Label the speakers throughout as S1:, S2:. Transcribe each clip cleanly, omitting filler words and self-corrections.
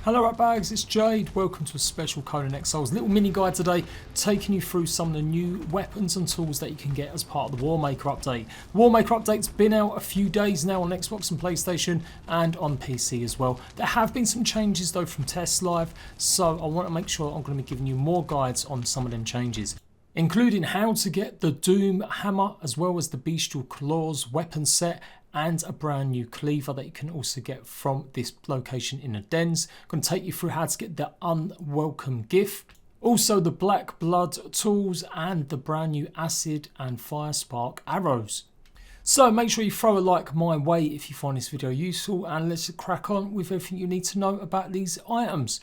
S1: Hello ratbags, it's Jade. Welcome to a special Conan Exiles little mini guide today, taking you through some of the new weapons and tools that you can get as part of the Warmaker update. The Warmaker update's been out a few days now on Xbox and PlayStation and on PC as well. There have been some changes though from Test Live, so I want to make sure I'm going to be giving you more guides on some of them changes, including how to get the Doom Hammer as well as the Beastial Claws weapon set and a brand new cleaver that you can also get from this location in the dens. I'm going to take you through how to get the Unwelcome gift, also the Black Blood tools and the brand new acid and firespark arrows. So make sure you throw a like my way if you find this video useful, and let's crack on with everything you need to know about these items.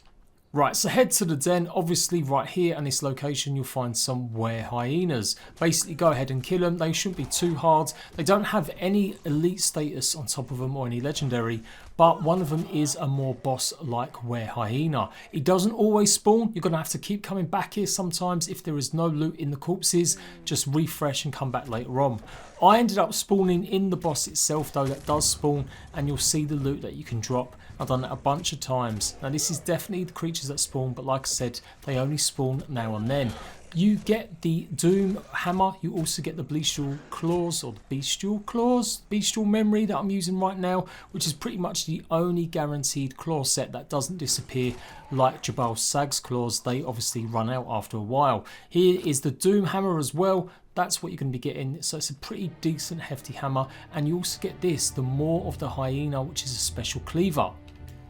S1: Right, so head to the den. Obviously right here in this location you'll find some were hyenas. Basically go ahead and kill them. They shouldn't be too hard. They don't have any elite status on top of them or any legendary, but one of them is a more boss like were hyena. It doesn't always spawn. You're going to have to keep coming back here sometimes if there is no loot in the corpses. Just refresh and come back later on. I ended up spawning in the boss itself though, that does spawn, and you'll see the loot that you can drop. I've done that a bunch of times. Now this is definitely the creatures that spawn, but like I said, they only spawn now and then. You get the Doom Hammer, you also get the Beastial Claws, or the Beastial Claws, Beastial Memory that I'm using right now, which is pretty much the only guaranteed claw set that doesn't disappear like Jabal Sag's claws. They obviously run out after a while. Here is the Doom Hammer as well. That's what you're going to be getting, so it's a pretty decent hefty hammer, and you also get this, the Maw of the Hyena, which is a special cleaver.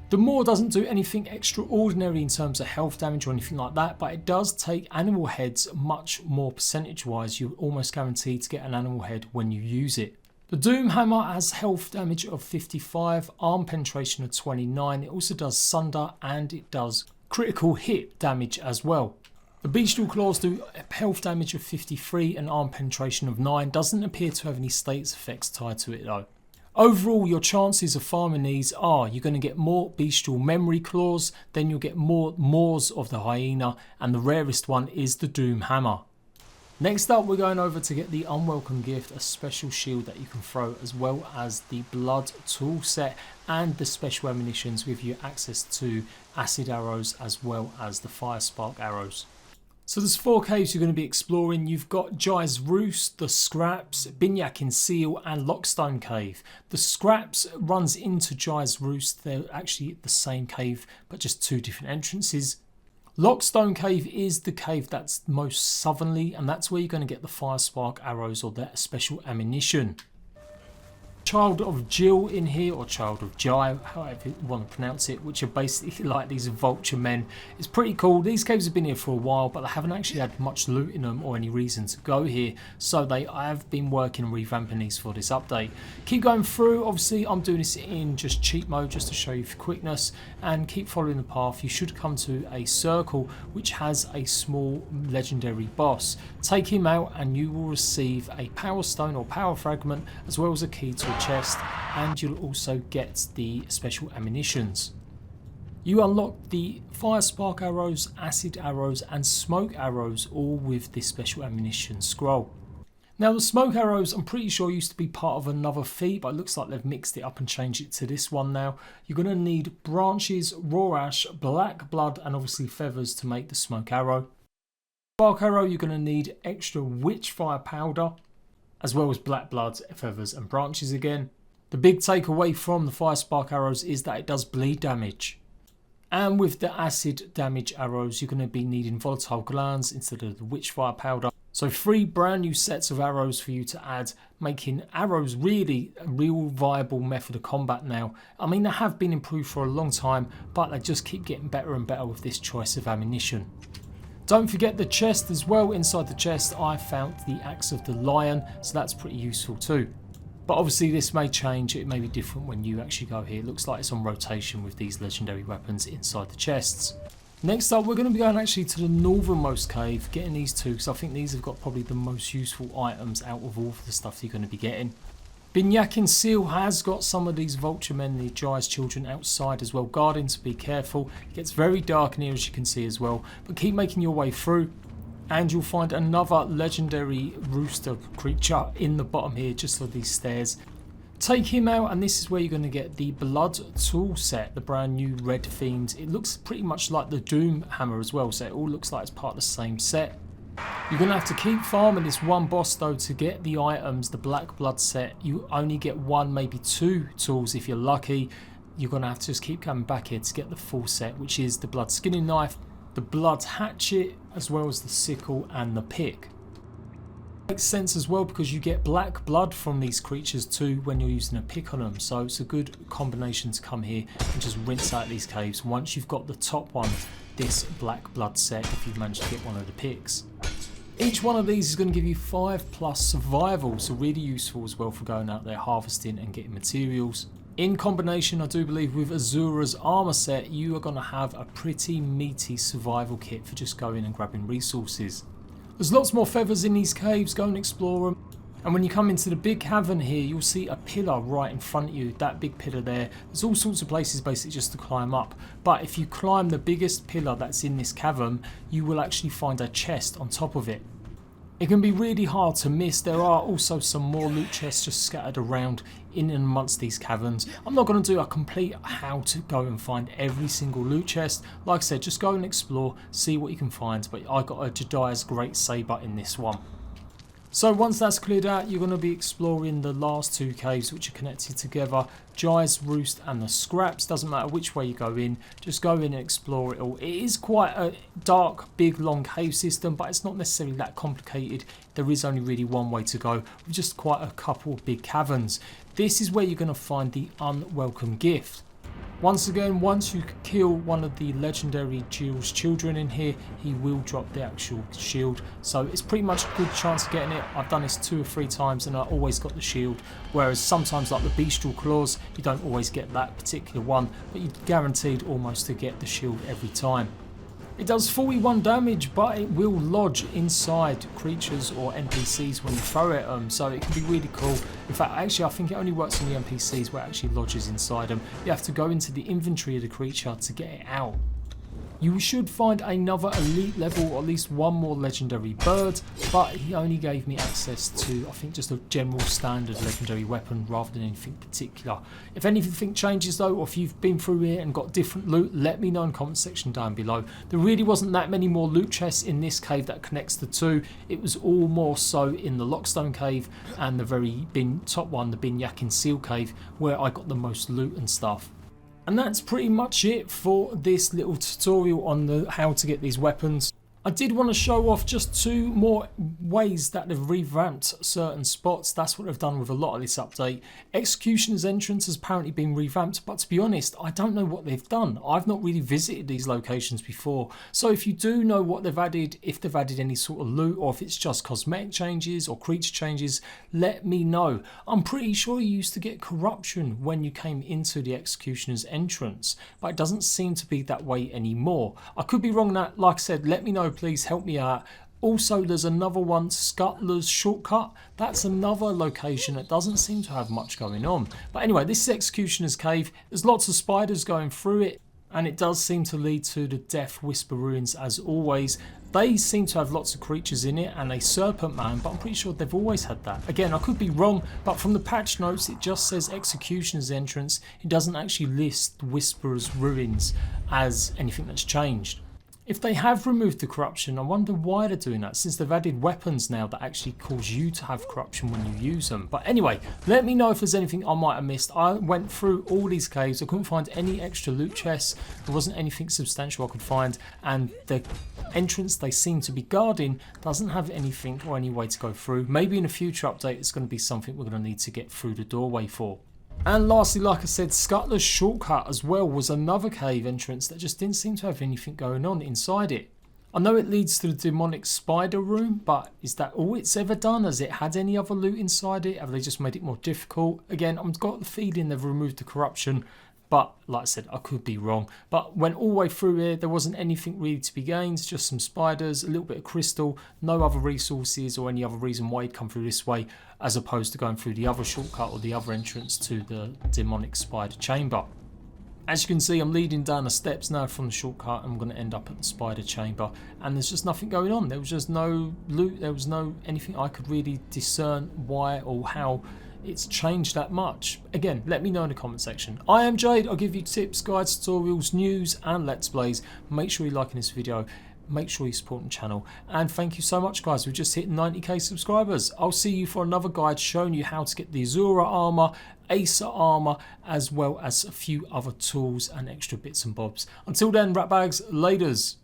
S1: The Maw doesn't do anything extraordinary in terms of health damage or anything like that, but it does take animal heads much more percentage wise. You're almost guaranteed to get an animal head when you use it. The Doom Hammer has health damage of 55, arm penetration of 29, it also does sunder and it does critical hit damage as well. The Beastial Claws do health damage of 53 and arm penetration of 9, doesn't appear to have any status effects tied to it though. Overall, your chances of farming these are you're going to get more Beastial Memory Claws, then you'll get more Maws of the Hyena, and the rarest one is the Doom Hammer. Next up, we're going over to get the Unwelcome gift, a special shield that you can throw, as well as the Blood tool set and the special ammunitions with your access to acid arrows as well as the firespark arrows. So there's 4 caves you're going to be exploring. You've got Jai's Roost, the Scraps, Binyakin Seal and Lockstone Cave. The Scraps runs into Jai's Roost. They're actually the same cave but just 2 different entrances. Lockstone Cave is the cave that's most southernly, and that's where you're going to get the firespark arrows or that special ammunition. Child of Jill in here, or Child of Jai, however you want to pronounce it, which are basically like these vulture men. It's pretty cool. These caves have been here for a while, but they haven't actually had much loot in them or any reason to go here, so I have been working on revamping these for this update. Keep going through. Obviously I'm doing this in just cheat mode just to show you for quickness, and keep following the path. You should come to a circle which has a small legendary boss. Take him out and you will receive a power stone or power fragment, as well as a key to chest, and you'll also get the special ammunitions. You unlock the firespark arrows, acid arrows and smoke arrows, all with this special ammunition scroll. Now the smoke arrows I'm pretty sure used to be part of another feat, but it looks like they've mixed it up and changed it to this one now. You're going to need branches, raw ash, black blood and obviously feathers to make the smoke arrow. Spark arrow, you're going to need extra witchfire powder, as well as black blood, feathers and branches again. The big takeaway from the firespark arrows is that it does bleed damage. And with the acid damage arrows, you're going to be needing volatile glands instead of the witchfire powder. So 3 brand new sets of arrows for you to add, making arrows really a real viable method of combat now. I mean, they have been improved for a long time, but they just keep getting better and better with this choice of ammunition. Don't forget the chest as well. Inside the chest I found the axe of the lion, so that's pretty useful too. But obviously this may change, it may be different when you actually go here. It looks like it's on rotation with these legendary weapons inside the chests. Next up we're going to be going actually to the northernmost cave, getting these 2 because I think these have got probably the most useful items out of all of the stuff you're going to be getting. Binyakin Seal has got some of these vulture men, the Jai's children, outside as well, guarding, so be careful. It gets very dark in here as you can see as well, but keep making your way through and you'll find another legendary rooster creature in the bottom here just on these stairs. Take him out, and this is where you're going to get the Blood tool set, the brand new red themed. It looks pretty much like the Doom hammer as well, so it all looks like it's part of the same set. You're going to have to keep farming this one boss though to get the items, the Black Blood set. You only get one, maybe two tools if you're lucky. You're going to have to just keep coming back here to get the full set, which is the Blood skinning knife, the Blood hatchet, as well as the sickle and the pick. Makes sense as well because you get black blood from these creatures too when you're using a pick on them, so it's a good combination to come here and just rinse out these caves once you've got the top one, this black blood set, if you've managed to get one of the picks. Each one of these is going to give you 5+ survival, so really useful as well for going out there harvesting and getting materials. In combination, I do believe, with Azura's armor set, you are going to have a pretty meaty survival kit for just going and grabbing resources. There's lots more feathers in these caves, go and explore them. And when you come into the big cavern here, you'll see a pillar right in front of you, that big pillar there. There's all sorts of places basically just to climb up. But if you climb the biggest pillar that's in this cavern, you will actually find a chest on top of it. It can be really hard to miss. There are also some more loot chests just scattered around in and amongst these caverns. I'm not going to do a complete how to go and find every single loot chest. Like I said, just go and explore, see what you can find. But I got a JADE's Great Saber in this one. So once that's cleared out, you're going to be exploring the last two caves which are connected together. Jai's Roost and the Scraps. Doesn't matter which way you go in, just go in and explore it all. It is quite a dark, big, long cave system, but it's not necessarily that complicated. There is only really one way to go, with just quite a couple of big caverns. This is where you're going to find the Unwelcome gift. Once again, once you kill one of the legendary Jill's children in here, he will drop the actual shield. So it's pretty much a good chance of getting it. I've done this 2 or 3 times and I always got the shield. Whereas sometimes, like the Beastial claws, you don't always get that particular one, but you're guaranteed almost to get the shield every time. It does 41 damage, but it will lodge inside creatures or NPCs when you throw it at them, so it can be really cool. In fact, actually, I think it only works on the NPCs where it actually lodges inside them. You have to go into the inventory of the creature to get it out. You should find another elite level, or at least one more legendary bird, but he only gave me access to, I think, just a general standard legendary weapon rather than anything particular. If anything changes though, or if you've been through here and got different loot, let me know in the comment section down below. There really wasn't that many more loot chests in this cave that connects the two. It was all more so in the Lockstone cave and the very top one, the Binyakin Seal cave, where I got the most loot and stuff. And that's pretty much it for this little tutorial on how to get these weapons. I did want to show off just 2 more ways that they've revamped certain spots. That's what they've done with a lot of this update. Executioner's Entrance has apparently been revamped, but to be honest, I don't know what they've done. I've not really visited these locations before. So if you do know what they've added, if they've added any sort of loot, or if it's just cosmetic changes or creature changes, let me know. I'm pretty sure you used to get corruption when you came into the Executioner's Entrance, but it doesn't seem to be that way anymore. I could be wrong on that. Like I said, let me know. Please help me out. Also, there's another one, Scuttler's Shortcut. That's another location that doesn't seem to have much going on. But anyway, this is Executioner's Cave. There's lots of spiders going through it, and it does seem to lead to the Deathwhisper Ruins as always. They seem to have lots of creatures in it and a serpent man, but I'm pretty sure they've always had that. Again, I could be wrong, but from the patch notes it just says Executioner's Entrance. It doesn't actually list Whisperer's Ruins as anything that's changed. If they have removed the corruption, I wonder why they're doing that, since they've added weapons now that actually cause you to have corruption when you use them. But anyway, let me know if there's anything I might have missed. I went through all these caves, I couldn't find any extra loot chests, there wasn't anything substantial I could find, and the entrance they seem to be guarding doesn't have anything or any way to go through. Maybe in a future update it's going to be something we're going to need to get through the doorway for. And lastly, like I said, Scuttler's Shortcut as well was another cave entrance that just didn't seem to have anything going on inside it. I know it leads to the demonic spider room, but is that all it's ever done? Has it had any other loot inside it? Have they just made it more difficult? Again, I've got the feeling they've removed the corruption, but like I said, I could be wrong. But went all the way through here, there wasn't anything really to be gained, just some spiders, a little bit of crystal, no other resources or any other reason why you'd come through this way, as opposed to going through the other shortcut or the other entrance to the demonic spider chamber. As you can see, I'm leading down the steps now from the shortcut and I'm going to end up at the spider chamber, and there's just nothing going on. There was just no loot, there was no anything I could really discern why or how it's changed that much? Again, let me know in the comment section. I am Jade. I'll give you tips, guides, tutorials, news and let's plays. Make sure you're liking this video. Make sure you support the channel, and thank you so much, guys. We've just hit 90k subscribers. I'll see you for another guide showing you how to get the Azura armor, Acer armor, as well as a few other tools and extra bits and bobs. Until then, rat bags, laters.